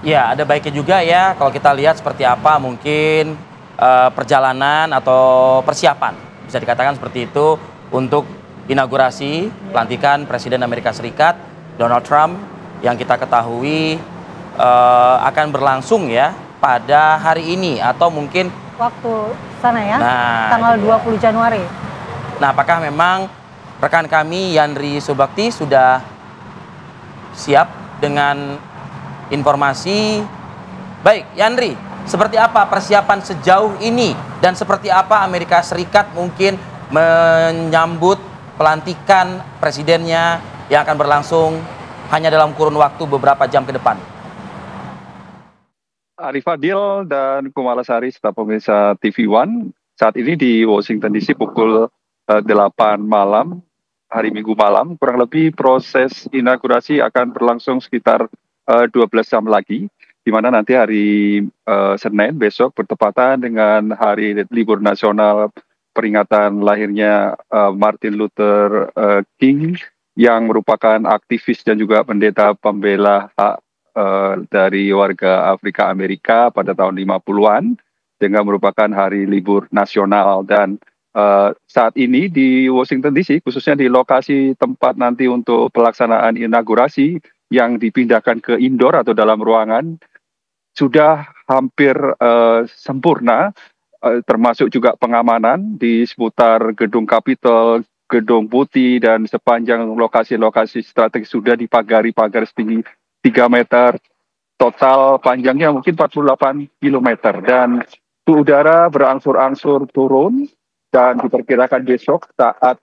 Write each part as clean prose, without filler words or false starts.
Ya, ada baiknya juga ya kalau kita lihat seperti apa mungkin perjalanan atau persiapan, bisa dikatakan seperti itu untuk inaugurasi pelantikan Presiden Amerika Serikat Donald Trump yang kita ketahui akan berlangsung ya pada hari ini atau mungkin Waktu sana ya, nah tanggal itu dia. 20 Januari. Nah, apakah memang rekan kami Yandri Subakti sudah siap dengan informasi? Baik, Yandri, seperti apa persiapan sejauh ini dan seperti apa Amerika Serikat mungkin menyambut pelantikan presidennya yang akan berlangsung hanya dalam kurun waktu beberapa jam ke depan? Arif Fadil dan Kumala Sari serta pemirsa TV One, saat ini di Washington DC pukul 8 malam, hari Minggu malam, kurang lebih proses inaugurasi akan berlangsung sekitar 12 jam lagi, di mana nanti hari Senin besok bertepatan dengan hari libur nasional peringatan lahirnya Martin Luther King, yang merupakan aktivis dan juga pendeta pembela hak dari warga Afrika Amerika pada tahun 50-an, dengan merupakan hari libur nasional. Dan saat ini di Washington DC, khususnya di lokasi tempat nanti untuk pelaksanaan inaugurasi yang dipindahkan ke indoor atau dalam ruangan, sudah hampir sempurna, termasuk juga pengamanan di seputar gedung Capitol, gedung Putih, dan sepanjang lokasi-lokasi strategis sudah dipagari pagar setinggi 3 meter, total panjangnya mungkin 48 kilometer, dan suhu udara berangsur-angsur turun, dan diperkirakan besok saat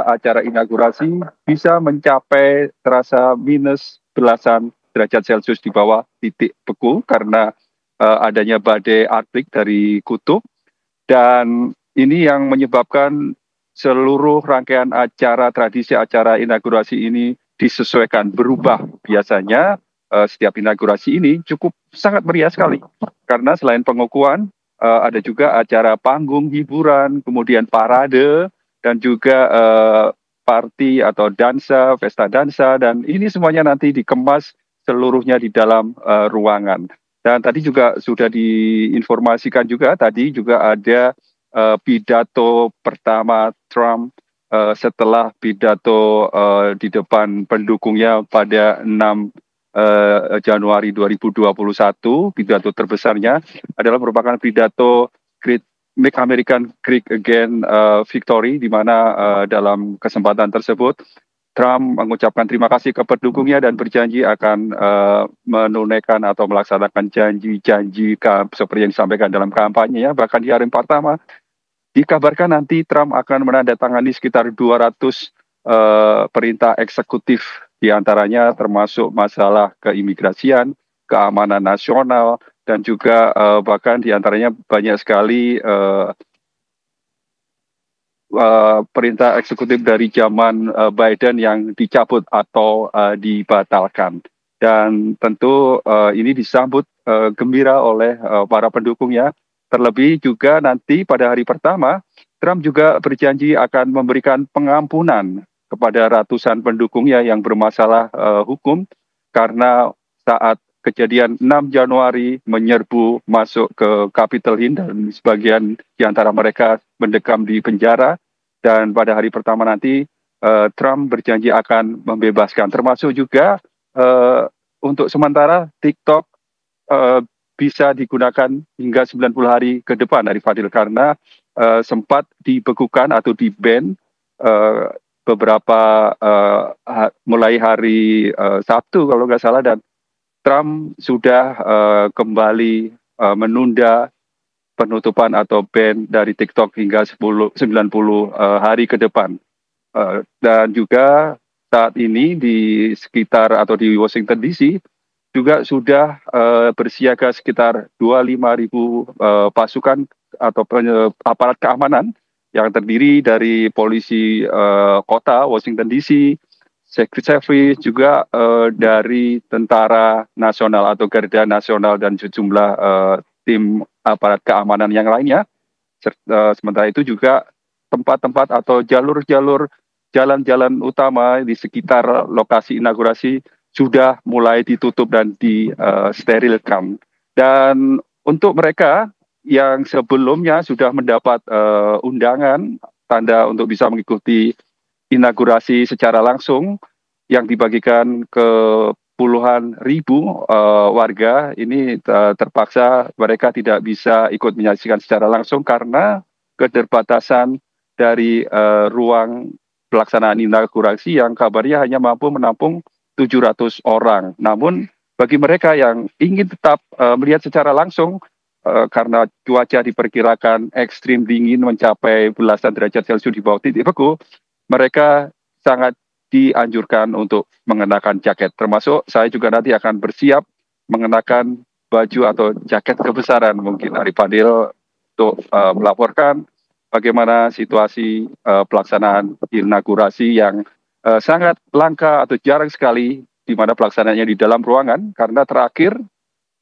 acara inaugurasi bisa mencapai terasa minus belasan derajat Celcius di bawah titik beku karena adanya badai Arctic dari kutub. Dan ini yang menyebabkan seluruh rangkaian acara, tradisi acara inaugurasi ini disesuaikan, berubah. Biasanya setiap inaugurasi ini cukup sangat meriah sekali, karena selain pengukuhan ada juga acara panggung hiburan, kemudian parade, dan juga party atau dansa, pesta dansa, dan ini semuanya nanti dikemas seluruhnya di dalam ruangan. Dan tadi juga sudah diinformasikan juga, tadi juga ada pidato pertama Trump setelah pidato di depan pendukungnya pada 6 Januari 2021, pidato terbesarnya adalah merupakan pidato Great Make American Great Again Victory, di mana dalam kesempatan tersebut Trump mengucapkan terima kasih ke pendukungnya dan berjanji akan menunaikan atau melaksanakan janji-janji seperti yang disampaikan dalam kampanye. Bahkan di hari pertama dikabarkan nanti Trump akan menandatangani sekitar 200 perintah eksekutif, diantaranya termasuk masalah keimigrasian, keamanan nasional, dan juga bahkan diantaranya banyak sekali perintah eksekutif dari zaman Biden yang dicabut atau dibatalkan. Dan tentu ini disambut gembira oleh para pendukungnya. Terlebih juga nanti pada hari pertama, Trump juga berjanji akan memberikan pengampunan kepada ratusan pendukungnya yang bermasalah hukum, karena saat kejadian 6 Januari menyerbu masuk ke Capitol Hill, dan sebagian di antara mereka mendekam di penjara. Dan pada hari pertama nanti Trump berjanji akan membebaskan, termasuk juga untuk sementara TikTok bisa digunakan hingga 90 hari ke depan dari Fadil, karena sempat dibekukan atau di-ban beberapa mulai hari Sabtu kalau nggak salah, dan Trump sudah kembali menunda penutupan atau ban dari TikTok hingga 90 hari ke depan. Dan juga saat ini di sekitar atau di Washington DC juga sudah bersiaga sekitar 25.000 pasukan atau aparat keamanan yang terdiri dari polisi kota Washington DC, Secret Service, juga dari tentara nasional atau Garda Nasional, dan sejumlah tim aparat keamanan yang lainnya. Sementara itu juga tempat-tempat atau jalur-jalur jalan-jalan utama di sekitar lokasi inaugurasi sudah mulai ditutup dan disterilkan. Dan untuk mereka yang sebelumnya sudah mendapat undangan tanda untuk bisa mengikuti inaugurasi secara langsung yang dibagikan ke puluhan ribu warga, ini terpaksa mereka tidak bisa ikut menyaksikan secara langsung karena keterbatasan dari ruang pelaksanaan inaugurasi yang kabarnya hanya mampu menampung 700 orang. Namun bagi mereka yang ingin tetap melihat secara langsung, karena cuaca diperkirakan ekstrim dingin mencapai belasan derajat Celcius di bawah titik beku, mereka sangat dianjurkan untuk mengenakan jaket. Termasuk saya juga nanti akan bersiap mengenakan baju atau jaket kebesaran mungkin Arif Fadil untuk melaporkan bagaimana situasi pelaksanaan inaugurasi yang sangat langka atau jarang sekali di mana pelaksanaannya di dalam ruangan, karena terakhir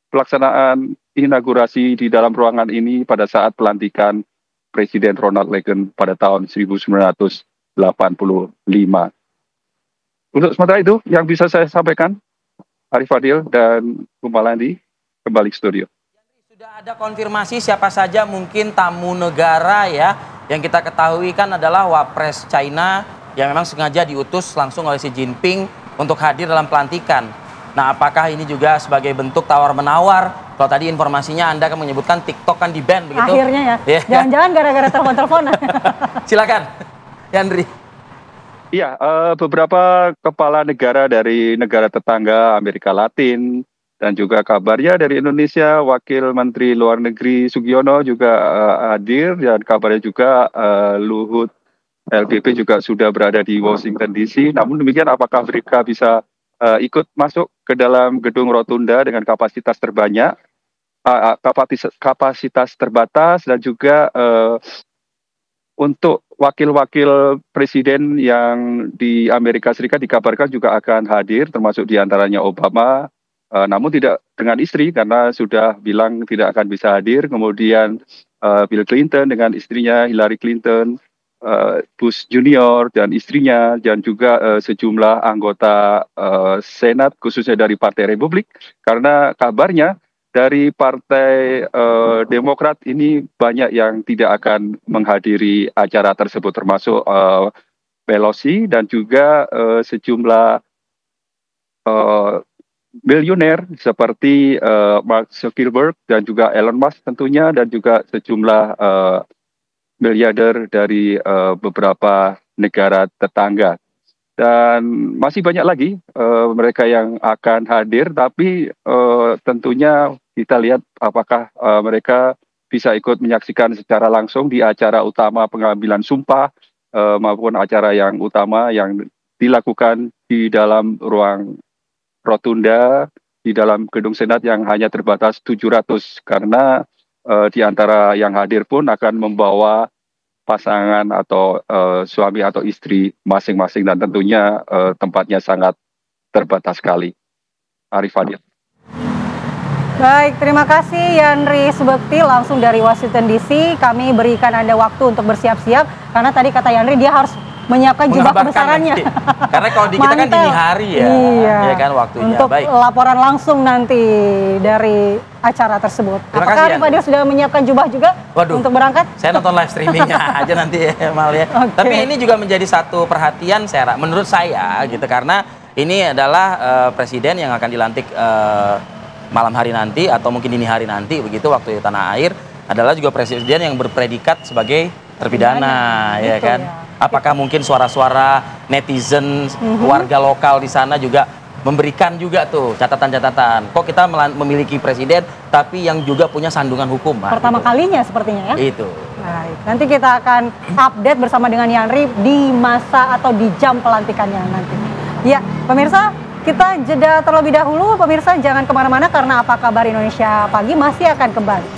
pelaksanaan inaugurasi di dalam ruangan ini pada saat pelantikan Presiden Ronald Reagan pada tahun 1985. Untuk sementara itu yang bisa saya sampaikan, Arif Fadil dan Bu Malandi, kembali ke studio. Sudah ada konfirmasi siapa saja mungkin tamu negara ya, yang kita ketahui kan adalah Wapres China yang memang sengaja diutus langsung oleh Xi Jinping untuk hadir dalam pelantikan. Nah, apakah ini juga sebagai bentuk tawar-menawar? Kalau tadi informasinya Anda kan menyebutkan TikTok kan di-ban begitu? Akhirnya ya, jangan-jangan gara-gara telepon-teleponan. Silakan, Yandri. Iya, beberapa kepala negara dari negara tetangga Amerika Latin dan juga kabarnya dari Indonesia, Wakil Menteri Luar Negeri Sugiono juga hadir, dan kabarnya juga Luhut LPP juga sudah berada di Washington DC. Namun demikian, apakah mereka bisa ikut masuk ke dalam gedung rotunda dengan kapasitas terbanyak, kapasitas terbatas, dan juga untuk wakil-wakil presiden yang di Amerika Serikat dikabarkan juga akan hadir, termasuk diantaranya Obama, namun tidak dengan istri karena sudah bilang tidak akan bisa hadir. Kemudian Bill Clinton dengan istrinya Hillary Clinton, Bush Junior dan istrinya, dan juga sejumlah anggota Senat khususnya dari Partai Republik, karena kabarnya dari Partai Demokrat ini banyak yang tidak akan menghadiri acara tersebut, termasuk Pelosi dan juga sejumlah miliuner seperti Mark Zuckerberg dan juga Elon Musk tentunya, dan juga sejumlah miliarder dari beberapa negara tetangga. Dan masih banyak lagi mereka yang akan hadir, tapi tentunya kita lihat apakah mereka bisa ikut menyaksikan secara langsung di acara utama pengambilan sumpah maupun acara yang utama yang dilakukan di dalam ruang rotunda di dalam gedung Senat yang hanya terbatas 700, karena di antara yang hadir pun akan membawa pasangan atau suami atau istri masing-masing, dan tentunya tempatnya sangat terbatas sekali. Arif Fadil. Baik, terima kasih Yandri Subakti langsung dari Washington DC. Kami berikan Anda waktu untuk bersiap-siap, karena tadi kata Yandri dia harus menyiapkan jubah kebesarannya. Karena kalau di kita kan dini hari ya, iya kan waktunya. Untuk laporan langsung nanti dari acara tersebut. Apakah Arif Fadil sudah menyiapkan jubah juga untuk berangkat? Saya nonton live streamingnya aja nanti ya, Mal ya. Okay. Tapi ini juga menjadi satu perhatian menurut saya gitu, karena ini adalah presiden yang akan dilantik malam hari nanti atau mungkin dini hari nanti begitu waktu di tanah air, adalah juga presiden yang berpredikat sebagai terpidana, ya kan? Ya. Apakah mungkin suara-suara netizen, warga lokal di sana juga memberikan juga tuh catatan-catatan, kok kita memiliki presiden tapi yang juga punya sandungan hukum. Pertama kalinya sepertinya ya. Itu. Baik, nanti kita akan update bersama dengan Yandri di masa atau di jam pelantikannya nanti. Ya, pemirsa, kita jeda terlebih dahulu. Pemirsa jangan kemana-mana, karena Apa Kabar Indonesia Pagi masih akan kembali.